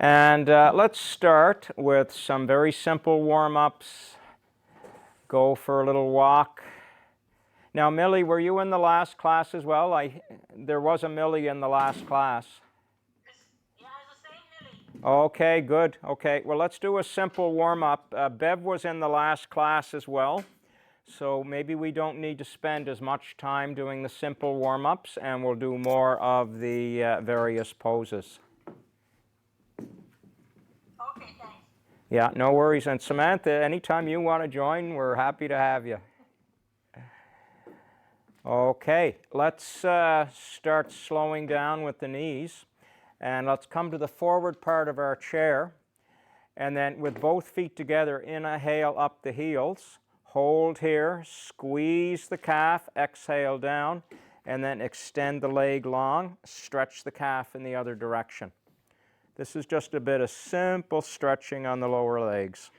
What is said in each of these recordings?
And let's start with some very simple warm-ups. Go for a little walk. Now, Millie, were you in the last class as well? There was a Millie in the last class. Yeah, it's the same, Millie. Okay, good. Okay, well, let's do a simple warm-up. Bev was in the last class as well, so maybe we don't need to spend as much time doing the simple warm-ups, and we'll do more of the various poses. Okay, thanks. Yeah, no worries. And Samantha, anytime you want to join, we're happy to have you. Okay, let's start slowing down with the knees. And let's come to the forward part of our chair. And then with both feet together, inhale up the heels. Hold here, squeeze the calf, exhale down, and then extend the leg long, stretch the calf in the other direction. This is just a bit of simple stretching on the lower legs.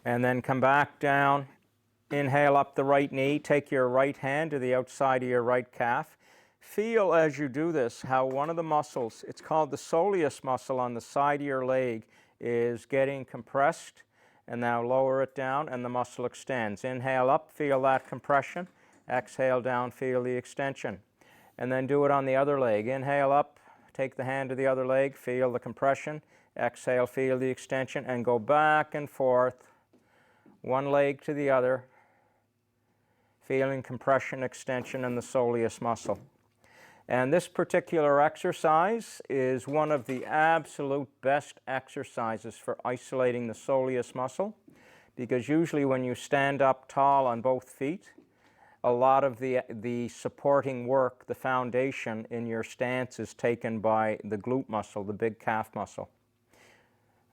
And then come back down, inhale up the right knee, take your right hand to the outside of your right calf. Feel as you do this how one of the muscles, it's called the soleus muscle on the side of your leg, is getting compressed. And now lower it down and the muscle extends. Inhale up, feel that compression. Exhale down, feel the extension. And then do it on the other leg. Inhale up, take the hand to the other leg, feel the compression. Exhale, feel the extension, and go back and forth, one leg to the other, feeling compression, extension, and the soleus muscle. And this particular exercise is one of the absolute best exercises for isolating the soleus muscle, because usually when you stand up tall on both feet, a lot of the supporting work, the foundation in your stance is taken by the glute muscle, the big calf muscle.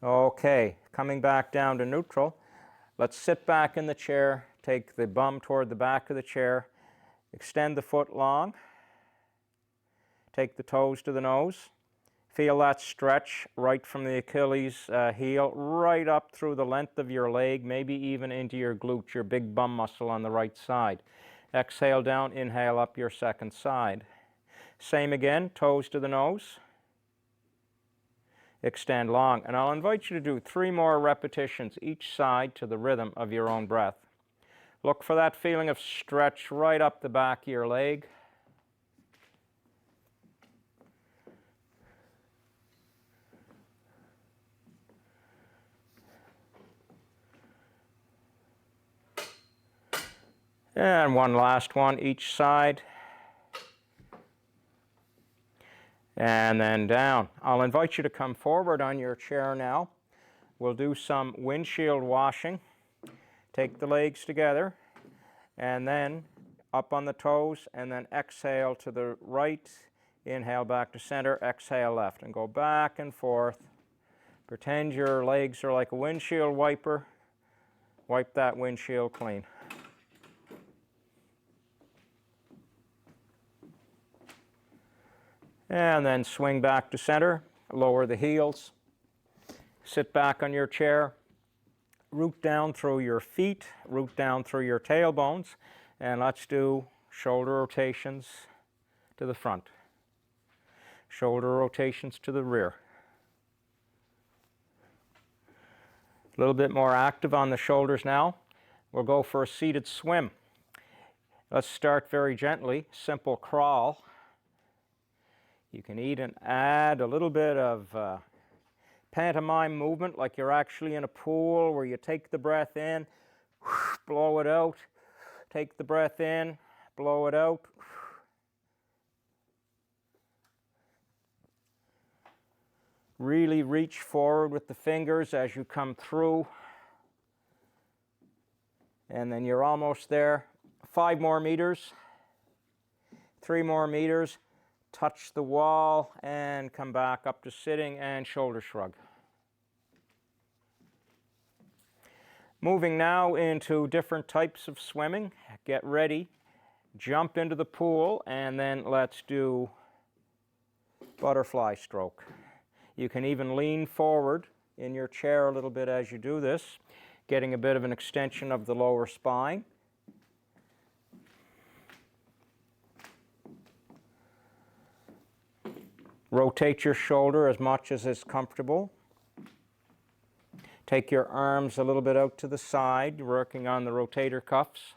Okay, coming back down to neutral. Let's sit back in the chair, take the bum toward the back of the chair, extend the foot long, take the toes to the nose. Feel that stretch right from the Achilles heel right up through the length of your leg, maybe even into your glute, your big bum muscle on the right side. Exhale down, inhale up your second side. Same again, toes to the nose. Extend long. And I'll invite you to do 3 more repetitions each side to the rhythm of your own breath. Look for that feeling of stretch right up the back of your leg. And one last one each side. And then down. I'll invite you to come forward on your chair now. We'll do some windshield washing. Take the legs together, and then up on the toes, and then exhale to the right. Inhale back to center, exhale left, and go back and forth. Pretend your legs are like a windshield wiper. Wipe that windshield clean. And then swing back to center, lower the heels, sit back on your chair, root down through your feet, root down through your tailbones, and let's do shoulder rotations to the front, shoulder rotations to the rear. A little bit more active on the shoulders now. We'll go for a seated swim. Let's start very gently, simple crawl. You can even add a little bit of pantomime movement, like you're actually in a pool where you take the breath in, blow it out, take the breath in, blow it out. Really reach forward with the fingers as you come through. And then you're almost there. 5 more meters, 3 more meters. Touch the wall and come back up to sitting and shoulder shrug. Moving now into different types of swimming. Get ready, jump into the pool, and then let's do butterfly stroke. You can even lean forward in your chair a little bit as you do this, getting a bit of an extension of the lower spine. Rotate your shoulder as much as is comfortable. Take your arms a little bit out to the side, working on the rotator cuffs.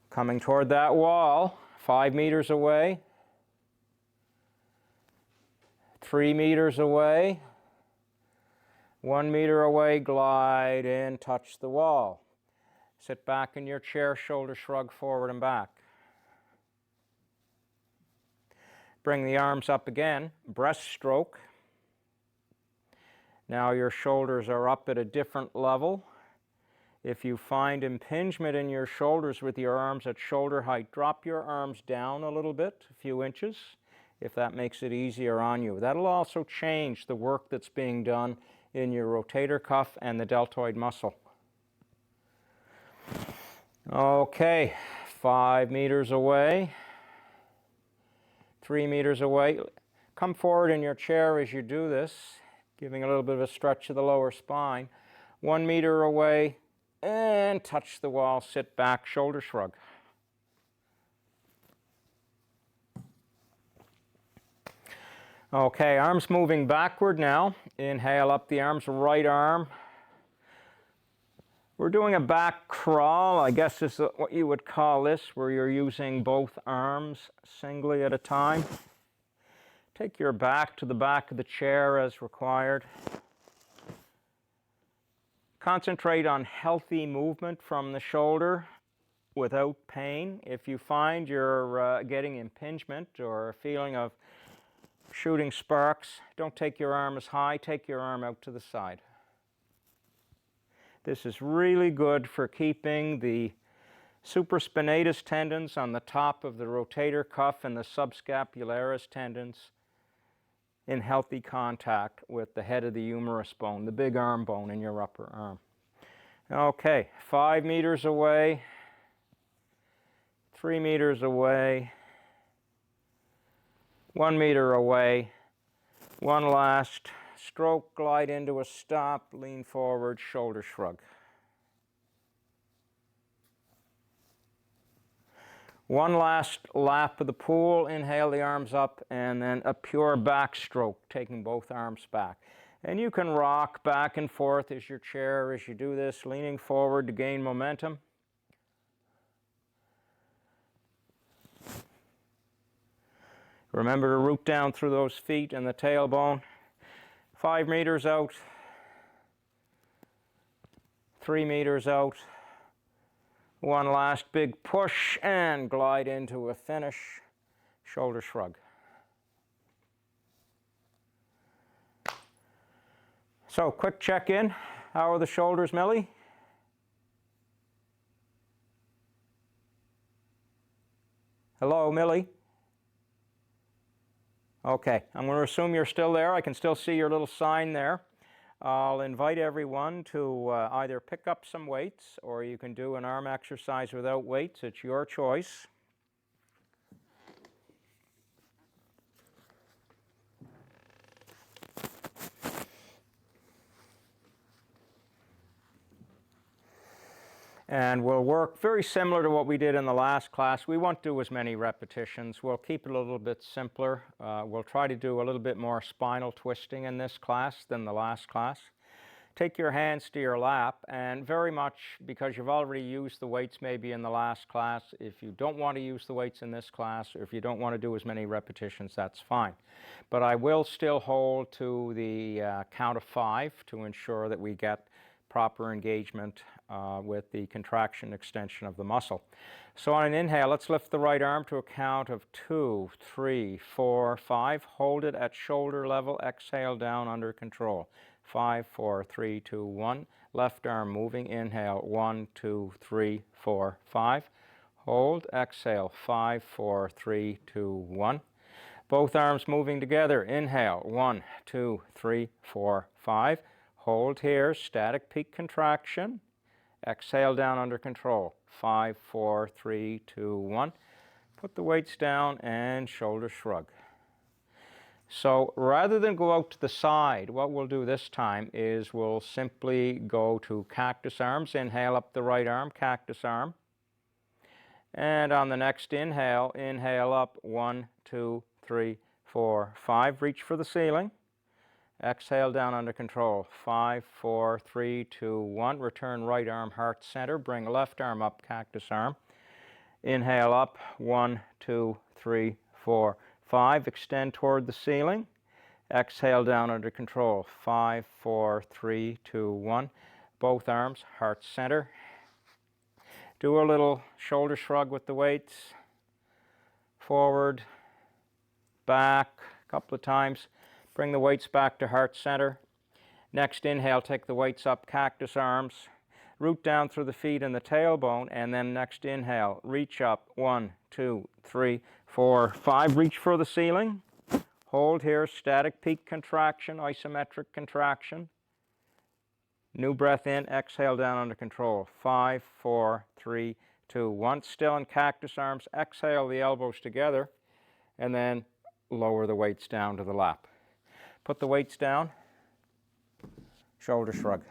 Coming toward that wall, 5 meters away, 3 meters away, 1 meter away, glide in, touch the wall. Sit back in your chair, shoulder shrug forward and back. Bring the arms up again, breaststroke. Now your shoulders are up at a different level. If you find impingement in your shoulders with your arms at shoulder height, drop your arms down a little bit, a few inches, if that makes it easier on you. That'll also change the work that's being done in your rotator cuff and the deltoid muscle. Okay, 5 meters away, 3 meters away. Come forward in your chair as you do this, giving a little bit of a stretch of the lower spine. 1 meter away, and touch the wall, sit back, shoulder shrug. Okay, arms moving backward now. Inhale up the arms, right arm. We're doing a back crawl, I guess is what you would call this, where you're using both arms singly at a time. Take your back to the back of the chair as required. Concentrate on healthy movement from the shoulder without pain. If you find you're getting impingement or a feeling of shooting sparks, don't take your arm as high, take your arm out to the side. This is really good for keeping the supraspinatus tendons on the top of the rotator cuff and the subscapularis tendons in healthy contact with the head of the humerus bone, the big arm bone in your upper arm. Okay, 5 meters away, 3 meters away, 1 meter away, one last stroke, glide into a stop, lean forward, shoulder shrug. One last lap of the pool, inhale the arms up, and then a pure backstroke, taking both arms back. And you can rock back and forth as your chair as you do this, leaning forward to gain momentum. Remember to root down through those feet and the tailbone. 5 meters out, 3 meters out. One last big push and glide into a finish, shoulder shrug. So, quick check-in. How are the shoulders, Millie? Hello, Millie? Okay, I'm going to assume you're still there. I can still see your little sign there. I'll invite everyone to either pick up some weights or you can do an arm exercise without weights. It's your choice. And we'll work very similar to what we did in the last class. We won't do as many repetitions. We'll keep it a little bit simpler. We'll try to do a little bit more spinal twisting in this class than the last class. Take your hands to your lap, and very much because you've already used the weights maybe in the last class, if you don't want to use the weights in this class, or if you don't want to do as many repetitions, that's fine. But I will still hold to the count of 5 to ensure that we get proper engagement with the contraction extension of the muscle. So on an inhale, let's lift the right arm to a count of 2, 3, 4, 5. Hold it at shoulder level. Exhale down under control. 5, 4, 3, 2, 1. Left arm moving. Inhale. 1, 2, 3, 4, 5. Hold. Exhale. 5, 4, 3, 2, 1. Both arms moving together. Inhale. 1, 2, 3, 4, 5. Hold here. Static peak contraction. Exhale down under control. 5, 4, 3, 2, 1. Put the weights down and shoulder shrug. So rather than go out to the side, what we'll do this time is we'll simply go to cactus arms. Inhale up the right arm, cactus arm. And on the next inhale, inhale up, 1, 2, 3, 4, 5. Reach for the ceiling. Exhale down under control. 5, 4, 3, 2, 1. Return right arm heart center. Bring left arm up, cactus arm. Inhale up, 1, 2, 3, 4, 5. Extend toward the ceiling. Exhale down under control. 5, 4, 3, 2, 1. Both arms, heart center. Do a little shoulder shrug with the weights. Forward, back, a couple of times. Bring the weights back to heart center. Next inhale, take the weights up, cactus arms. Root down through the feet and the tailbone, and then next inhale, reach up. 1, 2, 3, 4, 5. Reach for the ceiling. Hold here, static peak contraction, isometric contraction. New breath in, exhale down under control. 5, 4, 3, 2, 1. Still in cactus arms. Exhale the elbows together, and then lower the weights down to the lap. Put the weights down. Shoulder shrug.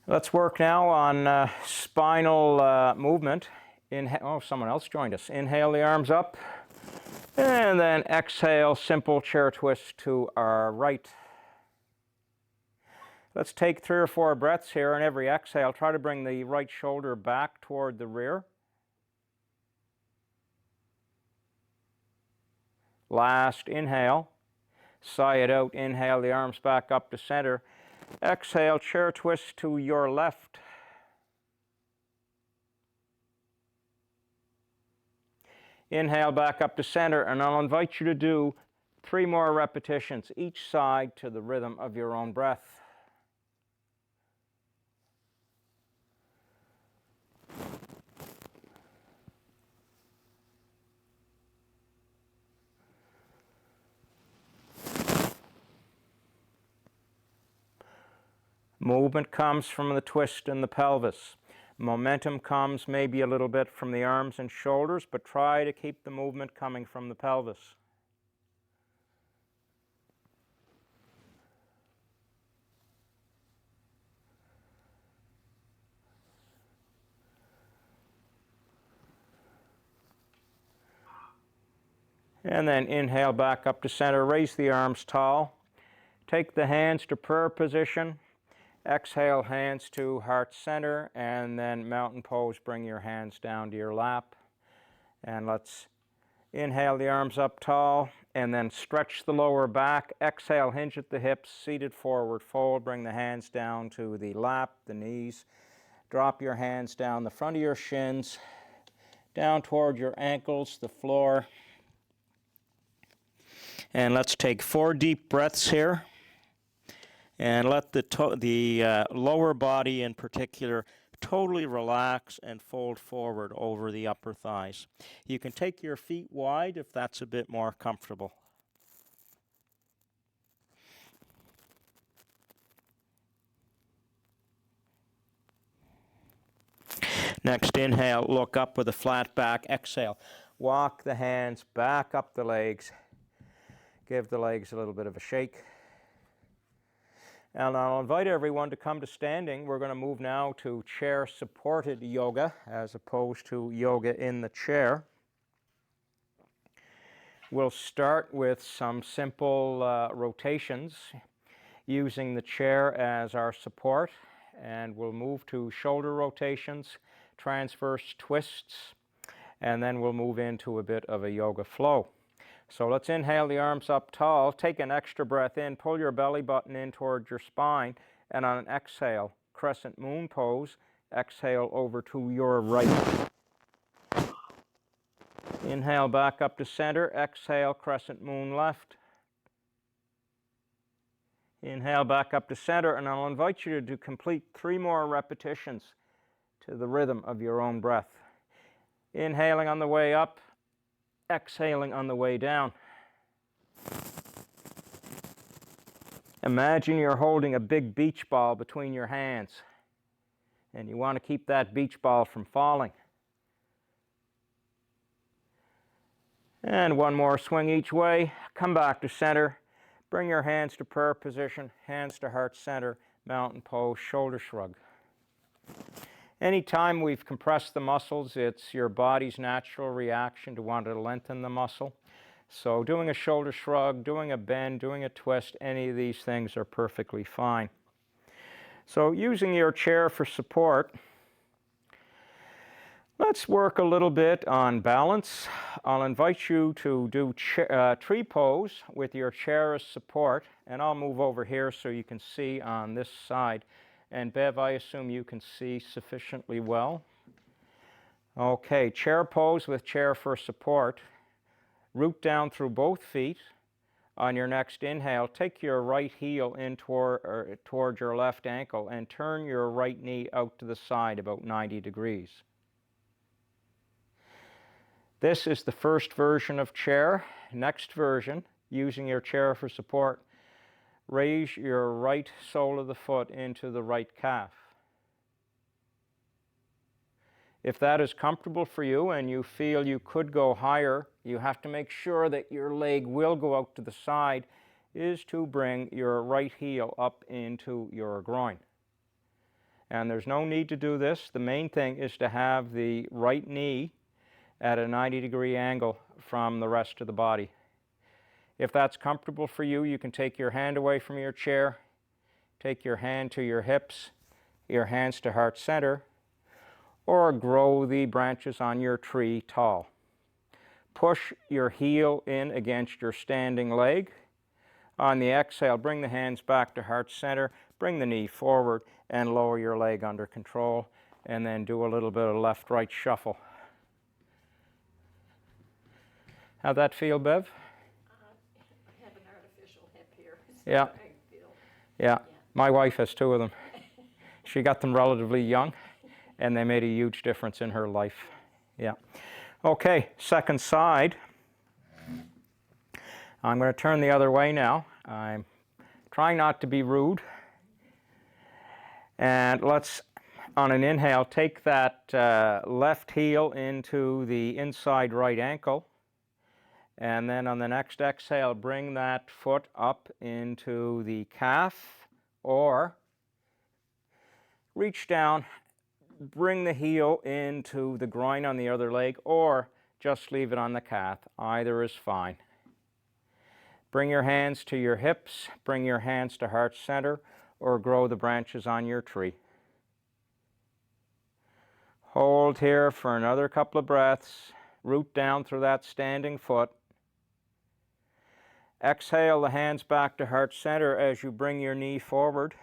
Let's work now on spinal movement. Oh, someone else joined us. Inhale the arms up. And then exhale, simple chair twist to our right. Let's take 3 or 4 breaths here, and every exhale, try to bring the right shoulder back toward the rear. Last inhale. Sigh it out. Inhale the arms back up to center. Exhale, chair twist to your left. Inhale back up to center, and I'll invite you to do 3 more repetitions, each side to the rhythm of your own breath. Movement comes from the twist in the pelvis. Momentum comes maybe a little bit from the arms and shoulders, but try to keep the movement coming from the pelvis. And then inhale back up to center. Raise the arms tall. Take the hands to prayer position. Exhale, hands to heart center, and then mountain pose. Bring your hands down to your lap. And let's inhale the arms up tall, and then stretch the lower back. Exhale, hinge at the hips, seated forward fold. Bring the hands down to the lap, the knees. Drop your hands down the front of your shins, down toward your ankles, the floor. And let's take 4 deep breaths here. And let the lower body in particular totally relax and fold forward over the upper thighs. You can take your feet wide if that's a bit more comfortable. Next inhale, look up with a flat back. Exhale, walk the hands back up the legs. Give the legs a little bit of a shake. And I'll invite everyone to come to standing. We're going to move now to chair-supported yoga as opposed to yoga in the chair. We'll start with some simple rotations using the chair as our support, and we'll move to shoulder rotations, transverse twists, and then we'll move into a bit of a yoga flow. So let's inhale the arms up tall. Take an extra breath in. Pull your belly button in towards your spine. And on an exhale, crescent moon pose. Exhale over to your right. Inhale back up to center. Exhale, crescent moon left. Inhale back up to center. And I'll invite you to complete 3 more repetitions to the rhythm of your own breath. Inhaling on the way up. Exhaling on the way down. Imagine you're holding a big beach ball between your hands, and you want to keep that beach ball from falling. And 1 more swing each way. Come back to center. Bring your hands to prayer position, hands to heart center. mountain pose, shoulder shrug. Anytime we've compressed the muscles, it's your body's natural reaction to want to lengthen the muscle. So doing a shoulder shrug, doing a bend, doing a twist, any of these things are perfectly fine. So using your chair for support, let's work a little bit on balance. I'll invite you to do tree pose with your chair as support, and I'll move over here so you can see on this side. And Bev, I assume you can see sufficiently well. Okay, chair pose with chair for support. Root down through both feet. On your next inhale, take your right heel in toward your left ankle and turn your right knee out to the side about 90 degrees. This is the first version of chair. Next version, using your chair for support, raise your right sole of the foot into the right calf. If that is comfortable for you and you feel you could go higher, you have to make sure that your leg will go out to the side, is to bring your right heel up into your groin. And there's no need to do this. The main thing is to have the right knee at a 90-degree angle from the rest of the body. If that's comfortable for you, you can take your hand away from your chair, take your hand to your hips, your hands to heart center, or grow the branches on your tree tall. Push your heel in against your standing leg. On the exhale, bring the hands back to heart center, bring the knee forward, and lower your leg under control, and then do a little bit of left-right shuffle. How'd that feel, Bev? I have an artificial hip here. So Yeah. I feel, Yeah, my wife has two of them. She got them relatively young, and they made a huge difference in her life. Yeah. Okay, second side. I'm going to turn the other way now. I'm trying not to be rude. And let's, on an inhale, take that left heel into the inside right ankle. And then on the next exhale, bring that foot up into the calf, or reach down, bring the heel into the groin on the other leg, or just leave it on the calf. Either is fine. Bring your hands to your hips, bring your hands to heart center, or grow the branches on your tree. Hold here for another couple of breaths. Root down through that standing foot. Exhale the hands back to heart center as you bring your knee forward,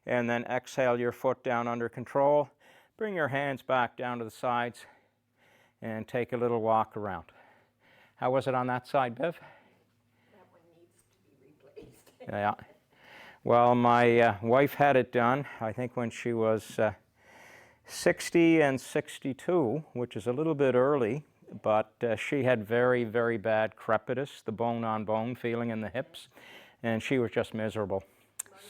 and then exhale your foot down under control. Bring your hands back down to the sides and take a little walk around. How was it on that side, Bev? that one needs to be replaced. Yeah. Well, my wife had it done, I think, when she was 60 and 62, which is a little bit early, but she had very, very bad crepitus, the bone-on-bone feeling in the hips, and she was just miserable.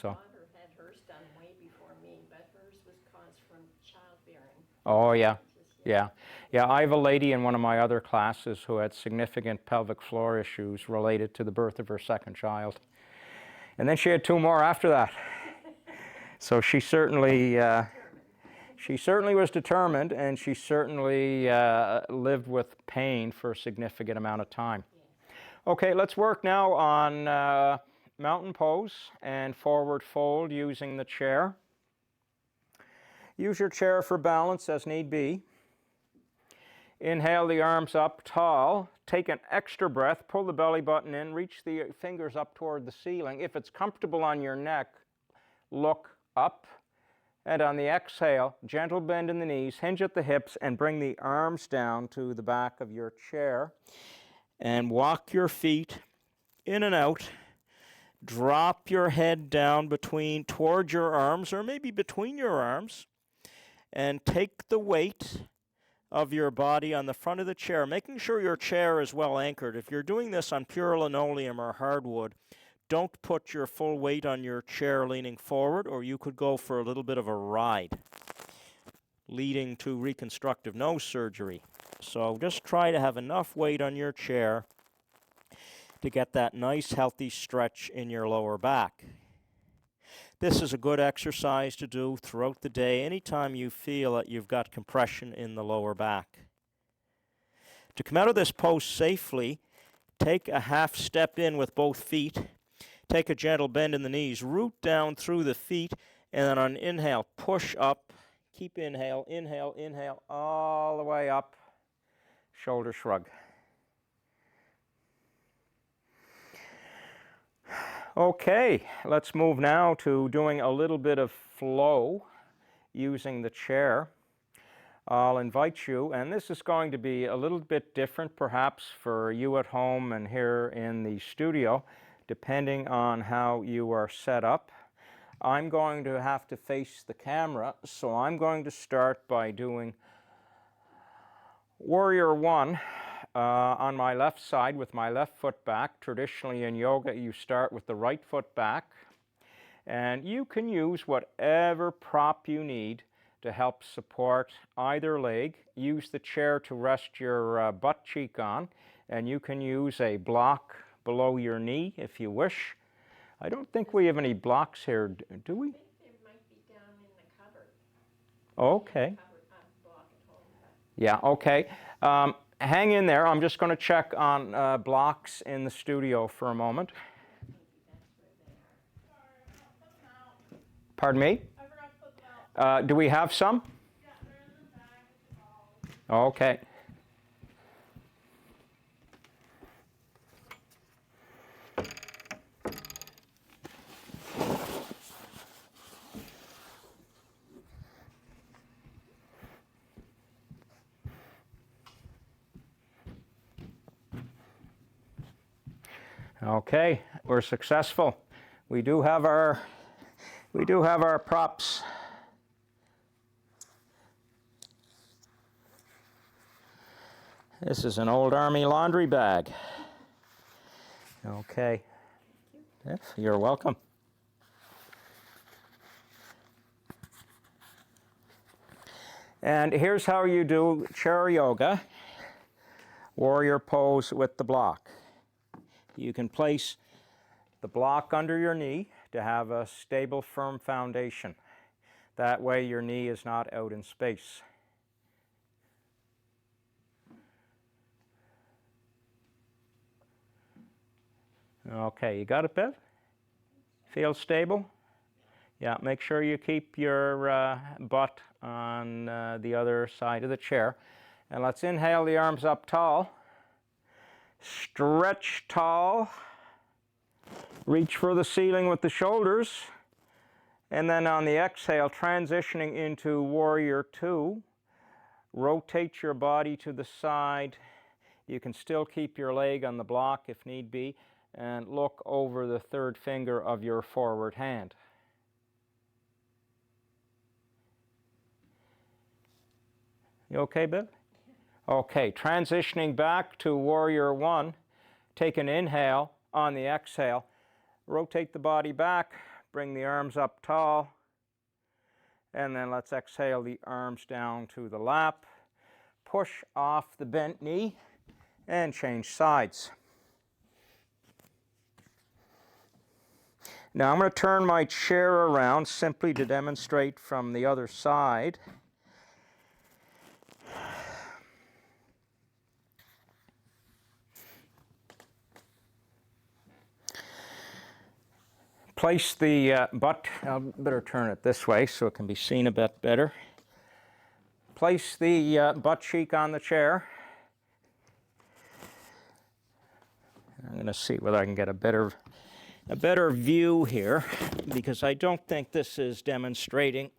My daughter had hers done way before me, but hers was caused from childbearing. Oh, yeah. Yeah. Yeah, I have a lady in one of my other classes who had significant pelvic floor issues related to the birth of her second child. And then she had two more after that. So she certainly was determined, and she certainly lived with pain for a significant amount of time. Okay, let's work now on mountain pose and forward fold using the chair. Use your chair for balance as need be. Inhale the arms up tall. Take an extra breath. Pull the belly button in. Reach the fingers up toward the ceiling. If it's comfortable on your neck, look up. And on the exhale, gentle bend in the knees, hinge at the hips, and bring the arms down to the back of your chair. And walk your feet in and out. Drop your head down toward your arms, or maybe between your arms. And take the weight of your body on the front of the chair, making sure your chair is well anchored. If you're doing this on pure linoleum or hardwood, don't put your full weight on your chair leaning forward, or you could go for a little bit of a ride, leading to reconstructive nose surgery. So just try to have enough weight on your chair to get that nice healthy stretch in your lower back. This is a good exercise to do throughout the day, anytime you feel that you've got compression in the lower back. To come out of this pose safely, take a half step in with both feet, take a gentle bend in the knees, root down through the feet, and then on inhale, push up, keep inhale, all the way up, shoulder shrug. Okay, let's move now to doing a little bit of flow using the chair. I'll invite you, and this is going to be a little bit different perhaps for you at home and here in the studio, depending on how you are set up. I'm going to have to face the camera, so I'm going to start by doing Warrior One on my left side with my left foot back. Traditionally in yoga, you start with the right foot back, and you can use whatever prop you need to help support either leg. Use the chair to rest your butt cheek on, and you can use a block below your knee if you wish. I don't think we have any blocks here, do we? I think there might be down in the cupboard. Okay. Block at home, but Yeah, okay. Hang in there. I'm just going to check on blocks in the studio for a moment. maybe that's where they are. Pardon me? I forgot to put them out. Do we have some? Yeah, they're in the bag with the balls. Okay. Okay, we're successful. We do have our props. This is an old army laundry bag. Okay. Yes, you're welcome. And here's how you do chair yoga, warrior pose with the block. You can place the block under your knee to have a stable, firm foundation. That way your knee is not out in space. Okay, you got it, Bev? Feel stable? Yeah, make sure you keep your butt on the other side of the chair. And let's inhale the arms up tall. Stretch tall. Reach for the ceiling with the shoulders. And then on the exhale, transitioning into Warrior Two. Rotate your body to the side. You can still keep your leg on the block if need be. And look over the third finger of your forward hand. You okay, Bill? Okay, transitioning back to Warrior One. Take an inhale. On the exhale, rotate the body back, bring the arms up tall, and then let's exhale the arms down to the lap. Push off the bent knee and change sides. Now I'm going to turn my chair around simply to demonstrate from the other side. Place the butt, I'll better turn it this way so it can be seen a bit better. Place the butt cheek on the chair. I'm going to see whether I can get a better view here, because I don't think this is demonstrating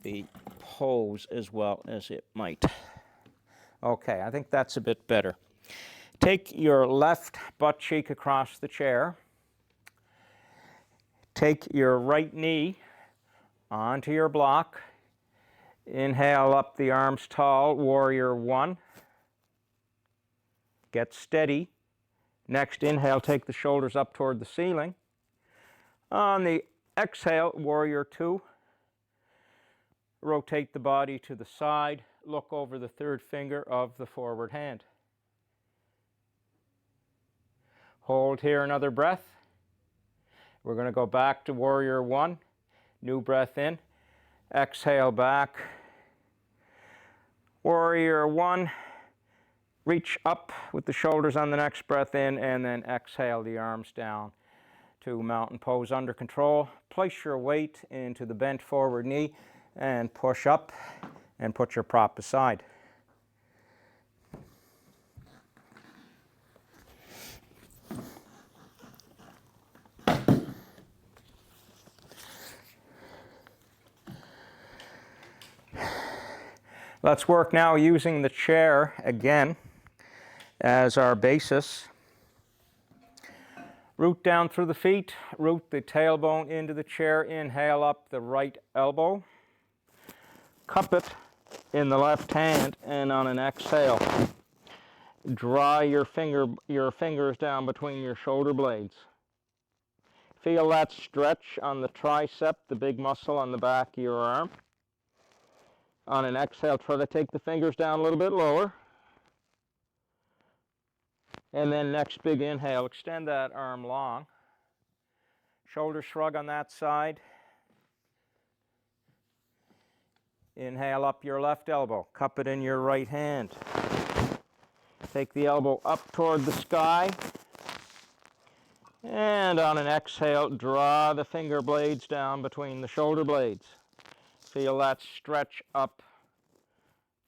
the pose as well as it might. Okay, I think that's a bit better. Take your left butt cheek across the chair. Take your right knee onto your block. Inhale up the arms tall, Warrior One. Get steady. Next inhale, take the shoulders up toward the ceiling. On the exhale, Warrior Two. Rotate the body to the side. Look over the third finger of the forward hand. Hold here another breath. We're going to go back to warrior one. New breath in. Exhale back. Warrior one. Reach up with the shoulders on the next breath in, and then exhale the arms down to mountain pose under control. Place your weight into the bent forward knee and push up and put your prop aside. Let's work now using the chair again as our basis. Root down through the feet, root the tailbone into the chair, inhale up the right elbow, cup it in the left hand, and on an exhale, draw your fingers down between your shoulder blades. Feel that stretch on the tricep, the big muscle on the back of your arm. On an exhale, try to take the fingers down a little bit lower. And then next big inhale, extend that arm long. Shoulder shrug on that side. Inhale up your left elbow, cup it in your right hand. Take the elbow up toward the sky. And on an exhale, draw the finger blades down between the shoulder blades. Feel that stretch up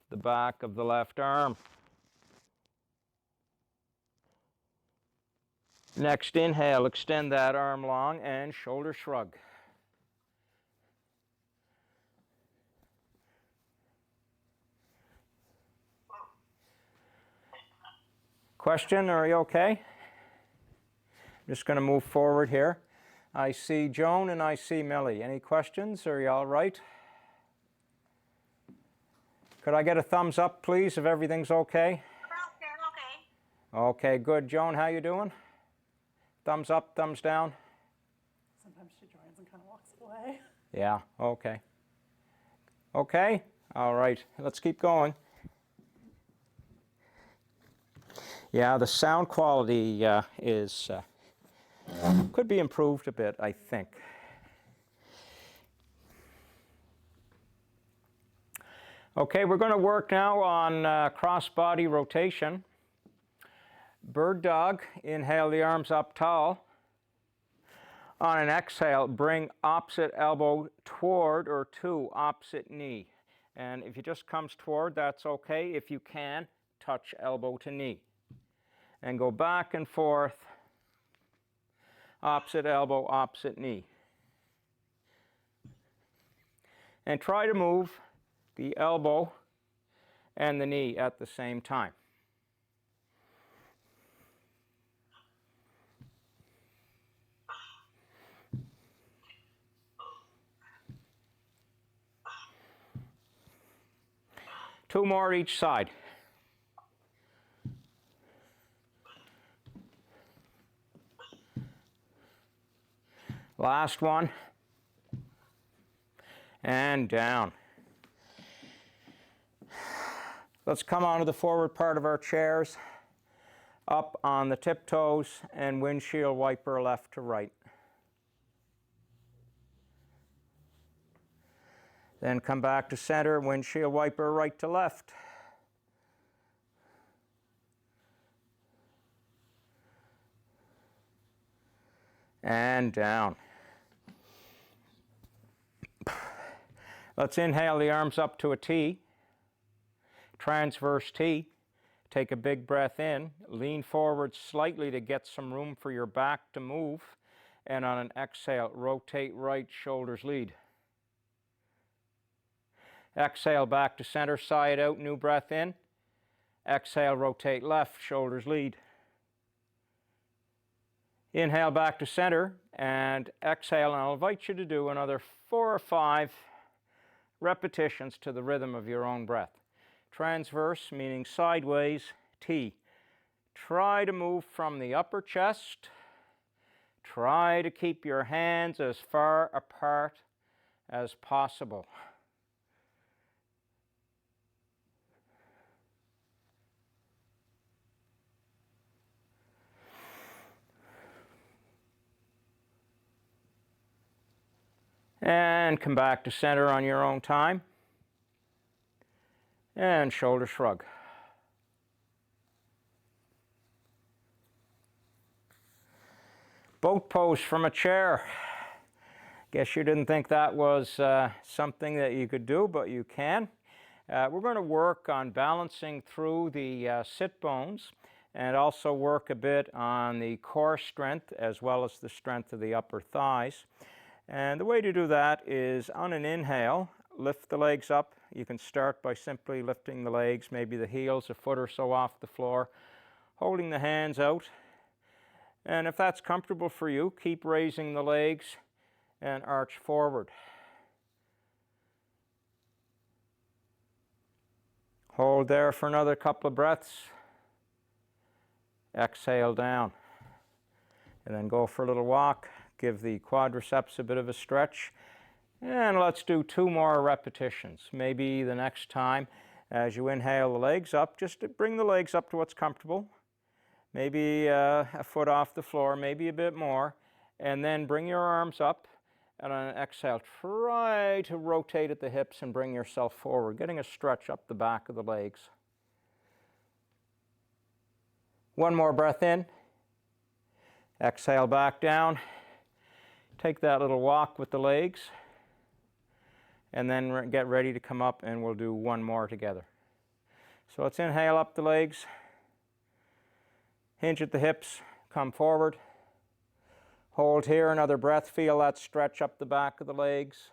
the back of the left arm. Next inhale, extend that arm long and shoulder shrug. Question, are you okay? I'm just going to move forward here. I see Joan and I see Millie. Any questions? Are you all right? Could I get a thumbs up, please, if everything's okay? Okay. Okay, good. Joan, how you doing? Thumbs up, thumbs down? Sometimes she joins and kind of walks away. Yeah, okay. Okay, all right. Let's keep going. Yeah, the sound quality could be improved a bit, I think. Okay, we're going to work now on cross-body rotation. Bird dog, inhale the arms up tall. On an exhale, bring opposite elbow toward or to opposite knee. And if it just comes toward, that's okay. If you can, touch elbow to knee. And go back and forth, opposite elbow, opposite knee. And try to move the elbow and the knee at the same time. Two more each side. Last one. And down. Let's come onto the forward part of our chairs, up on the tiptoes, and windshield wiper left to right. Then come back to center, windshield wiper right to left. And down. Let's inhale the arms up to a T. Transverse T. Take a big breath in. Lean forward slightly to get some room for your back to move. And on an exhale, rotate right, shoulders lead. Exhale back to center, side out, new breath in. Exhale, rotate left, shoulders lead. Inhale back to center and exhale, and I'll invite you to do another 4 or 5 repetitions to the rhythm of your own breath. Transverse, meaning sideways, T. Try to move from the upper chest. Try to keep your hands as far apart as possible. And come back to center on your own time. And shoulder shrug. Boat pose from a chair. Guess you didn't think that was something that you could do, but you can. We're going to work on balancing through the sit bones and also work a bit on the core strength as well as the strength of the upper thighs. And the way to do that is on an inhale, lift the legs up. You can start by simply lifting the legs, maybe the heels a foot or so off the floor, holding the hands out. And if that's comfortable for you, keep raising the legs and arch forward. Hold there for another couple of breaths. Exhale down. And then go for a little walk. Give the quadriceps a bit of a stretch. And let's do 2 more repetitions. Maybe the next time, as you inhale the legs up, just to bring the legs up to what's comfortable. Maybe a foot off the floor, maybe a bit more. And then bring your arms up. And on an exhale, try to rotate at the hips and bring yourself forward, getting a stretch up the back of the legs. 1 more breath in. Exhale back down. Take that little walk with the legs. And then get ready to come up and we'll do 1 more together. So let's inhale up the legs. Hinge at the hips, come forward. Hold here, another breath, feel that stretch up the back of the legs.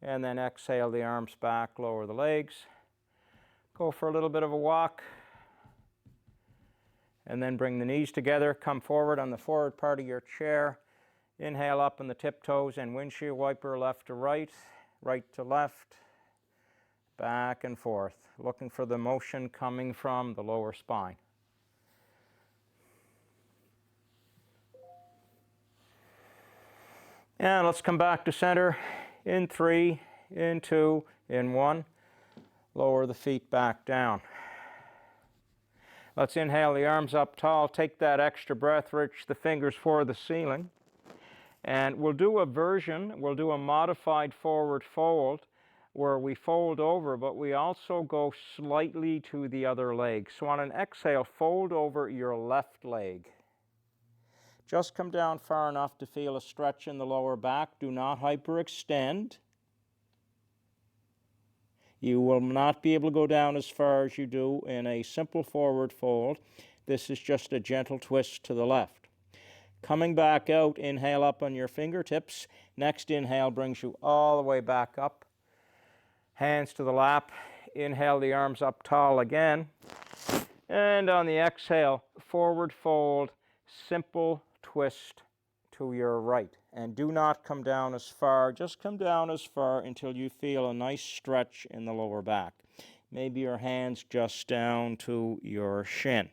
And then exhale the arms back, lower the legs. Go for a little bit of a walk. And then bring the knees together, come forward on the forward part of your chair. Inhale up on the tiptoes and windshield wiper left to right, right to left, back and forth, looking for the motion coming from the lower spine. And let's come back to center in 3, in 2, in 1. Lower the feet back down. Let's inhale the arms up tall. Take that extra breath, reach the fingers for the ceiling. And we'll do a version, we'll do a modified forward fold where we fold over, but we also go slightly to the other leg. So on an exhale, fold over your left leg. Just come down far enough to feel a stretch in the lower back. Do not hyperextend. You will not be able to go down as far as you do in a simple forward fold. This is just a gentle twist to the left. Coming back out, inhale up on your fingertips. Next inhale brings you all the way back up. Hands to the lap. Inhale the arms up tall again. And on the exhale, forward fold, simple twist to your right. And do not come down as far, just come down as far until you feel a nice stretch in the lower back. Maybe your hands just down to your shin.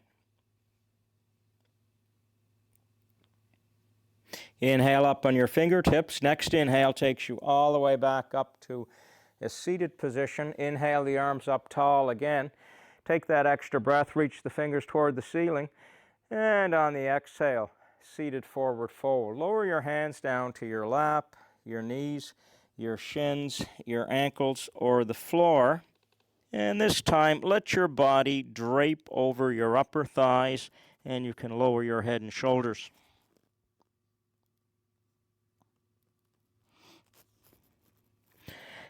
Inhale up on your fingertips. Next inhale takes you all the way back up to a seated position. Inhale the arms up tall again. Take that extra breath, reach the fingers toward the ceiling. And on the exhale, seated forward fold. Lower your hands down to your lap, your knees, your shins, your ankles, or the floor. And this time, let your body drape over your upper thighs, and you can lower your head and shoulders.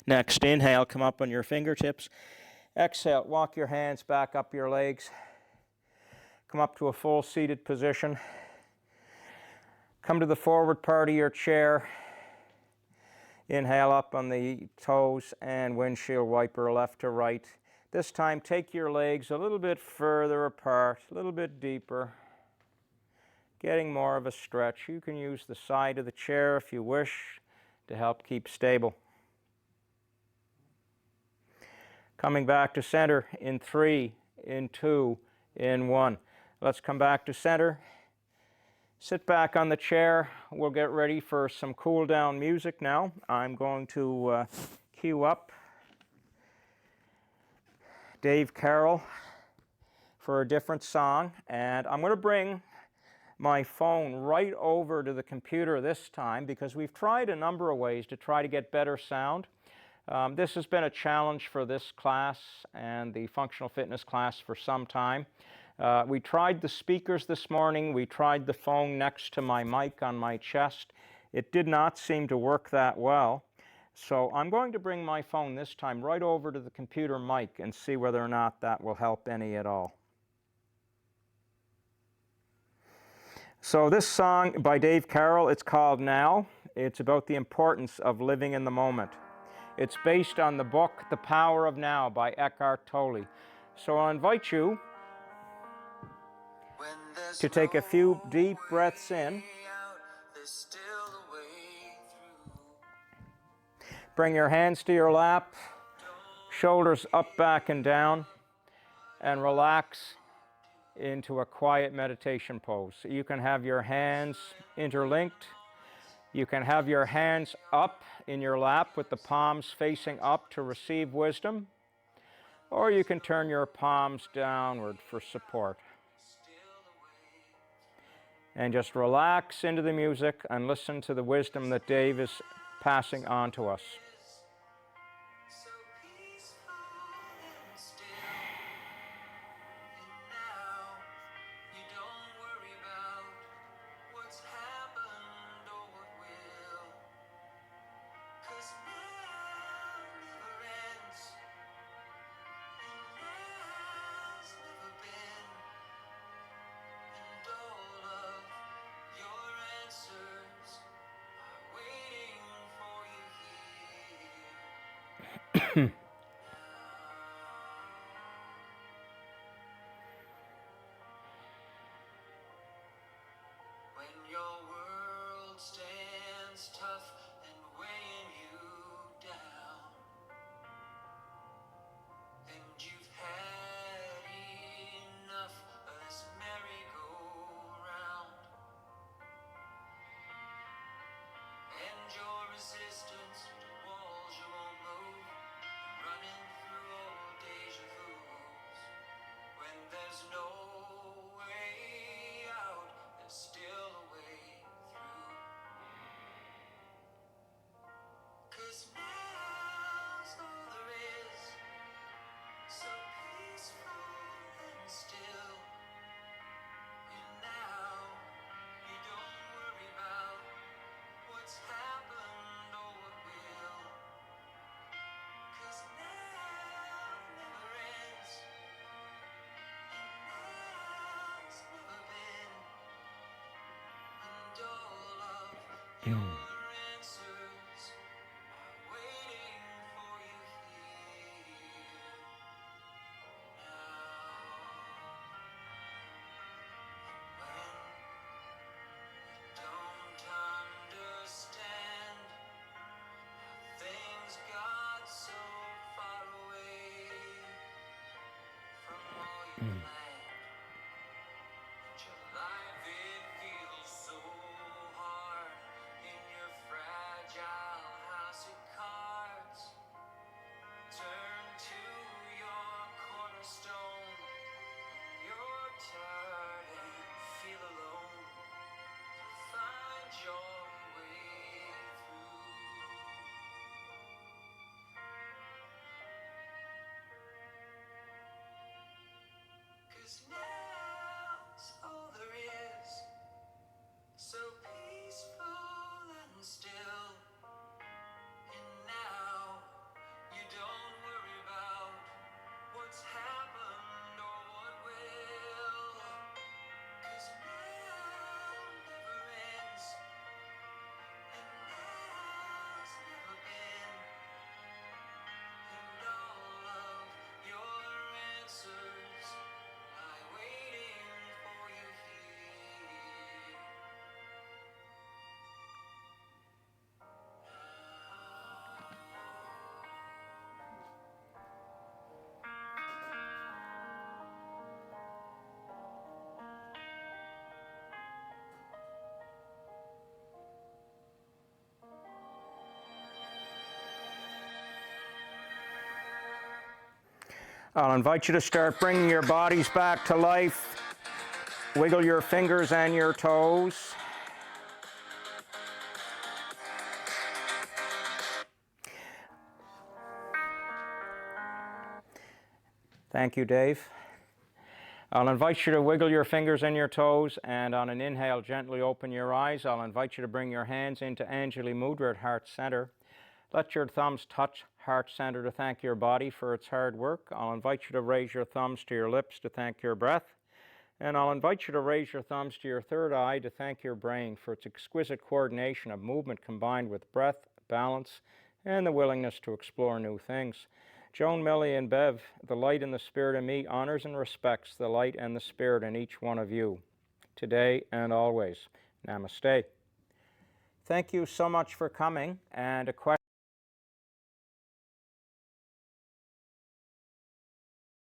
Next, inhale, come up on your fingertips. Exhale, walk your hands back up your legs. Come up to a full seated position. Come to the forward part of your chair. Inhale up on the toes and windshield wiper left to right. This time, take your legs a little bit further apart, a little bit deeper. Getting more of a stretch. You can use the side of the chair if you wish to help keep stable. Coming back to center in 3, in 2, in 1. Let's come back to center. Sit back on the chair. We'll get ready for some cool down music now. I'm going to cue up Dave Carroll for a different song. And I'm going to bring my phone right over to the computer this time because we've tried a number of ways to try to get better sound. This has been a challenge for this class and the functional fitness class for some time. We tried the speakers this morning. We tried the phone next to my mic on my chest. It did not seem to work that well. So I'm going to bring my phone this time right over to the computer mic and see whether or not that will help any at all. So this song by Dave Carroll, it's called Now. It's about the importance of living in the moment. It's based on the book The Power of Now by Eckhart Tolle. So I'll invite you to take a few deep breaths in. Bring your hands to your lap, shoulders up, back, and down, and relax into a quiet meditation pose. You can have your hands interlinked. You can have your hands up in your lap with the palms facing up to receive wisdom, or you can turn your palms downward for support. And just relax into the music and listen to the wisdom that Dave is passing on to us. I'll invite you to start bringing your bodies back to life. Wiggle your fingers and your toes. Thank you, Dave. I'll invite you to wiggle your fingers and your toes, and on an inhale, gently open your eyes. I'll invite you to bring your hands into Anjali Mudra at heart center. Let your thumbs touch heart center to thank your body for its hard work. I'll invite you to raise your thumbs to your lips to thank your breath. And I'll invite you to raise your thumbs to your third eye to thank your brain for its exquisite coordination of movement combined with breath, balance, and the willingness to explore new things. Joan, Millie, and Bev, the light and the spirit in me honors and respects the light and the spirit in each one of you, today and always. Namaste. Thank you so much for coming. And a question.